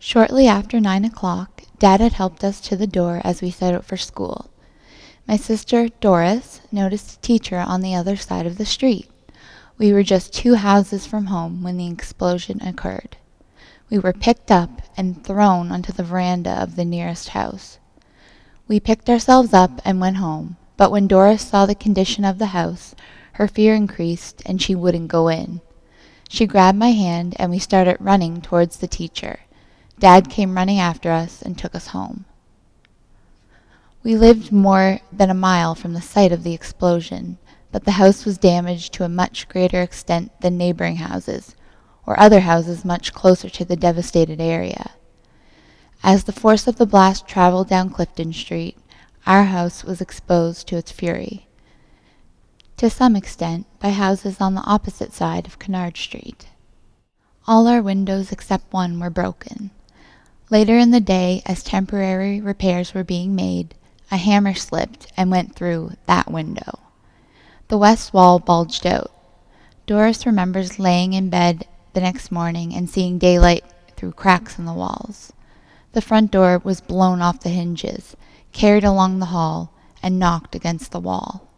Shortly after 9 o'clock, Dad had helped us to the door as we set out for school. My sister, Doris, noticed a teacher on the other side of the street. We were just 2 houses from home when the explosion occurred. We were picked up and thrown onto the veranda of the nearest house. We picked ourselves up and went home, but when Doris saw the condition of the house, her fear increased and she wouldn't go in. She grabbed my hand and we started running towards the teacher. Dad came running after us and took us home. We lived more than a mile from the site of the explosion, but the house was damaged to a much greater extent than neighboring houses, or other houses much closer to the devastated area. As the force of the blast traveled down Clifton Street, our house was exposed to its fury, to some extent by houses on the opposite side of Cunard Street. All our windows except one were broken. Later in the day, as temporary repairs were being made, a hammer slipped and went through that window. The west wall bulged out. Doris remembers laying in bed the next morning and seeing daylight through cracks in the walls. The front door was blown off the hinges, carried along the hall, and knocked against the wall.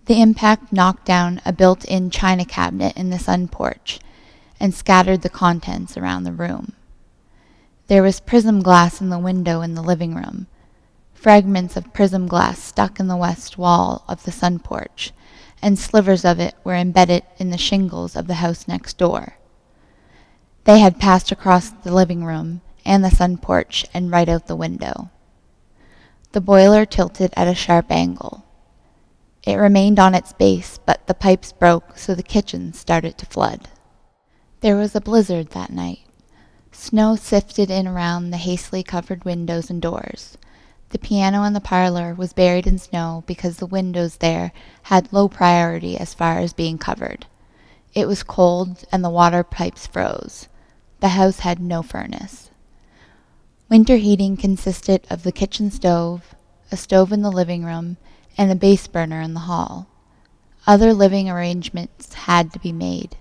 The impact knocked down a built-in china cabinet in the sun porch and scattered the contents around the room. There was prism glass in the window in the living room. Fragments of prism glass stuck in the west wall of the sun porch, and slivers of it were embedded in the shingles of the house next door. They had passed across the living room and the sun porch and right out the window. The boiler tilted at a sharp angle. It remained on its base, but the pipes broke, so the kitchen started to flood. There was a blizzard that night. Snow sifted in around the hastily covered windows and doors. The piano in the parlor was buried in snow because the windows there had low priority as far as being covered. It was cold and the water pipes froze. The house had no furnace. Winter heating consisted of the kitchen stove, a stove in the living room, and a base burner in the hall. Other living arrangements had to be made.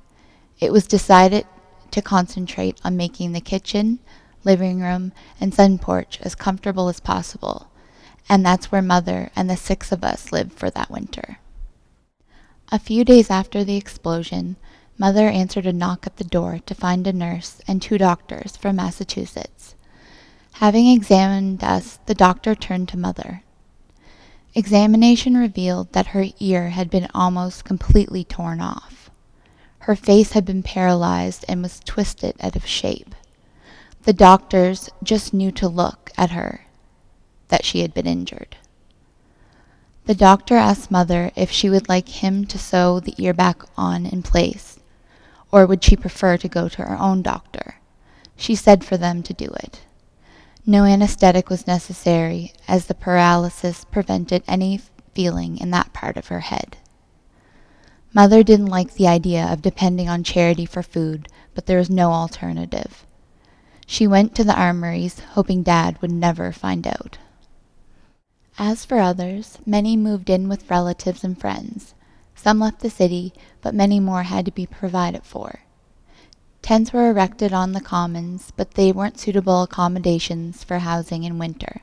It was decided to concentrate on making the kitchen, living room, and sun porch as comfortable as possible, and that's where Mother and the 6 of us lived for that winter. A few days after the explosion, Mother answered a knock at the door to find a nurse and 2 doctors from Massachusetts. Having examined us, the doctor turned to Mother. Examination revealed that her ear had been almost completely torn off. Her face had been paralyzed and was twisted out of shape. The doctors just knew to look at her that she had been injured. The doctor asked Mother if she would like him to sew the ear back on in place, or would she prefer to go to her own doctor. She said for them to do it. No anesthetic was necessary, as the paralysis prevented any feeling in that part of her head. Mother didn't like the idea of depending on charity for food, but there was no alternative. She went to the armories, hoping Dad would never find out. As for others, many moved in with relatives and friends. Some left the city, but many more had to be provided for. Tents were erected on the commons, but they weren't suitable accommodations for housing in winter.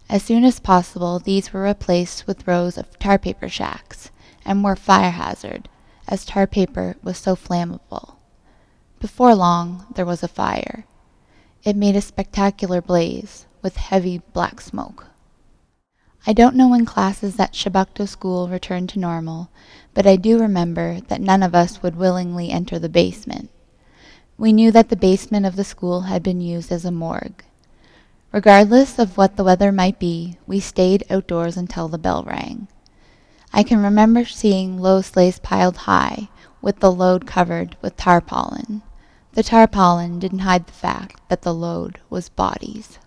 As soon as possible, these were replaced with rows of tar paper shacks, and were fire hazard, as tar paper was so flammable. Before long, there was a fire. It made a spectacular blaze, with heavy black smoke. I don't know when classes at Chebucto School returned to normal, but I do remember that none of us would willingly enter the basement. We knew that the basement of the school had been used as a morgue. Regardless of what the weather might be, we stayed outdoors until the bell rang. I can remember seeing low sleighs piled high, with the load covered with tarpaulin. The tarpaulin didn't hide the fact that the load was bodies.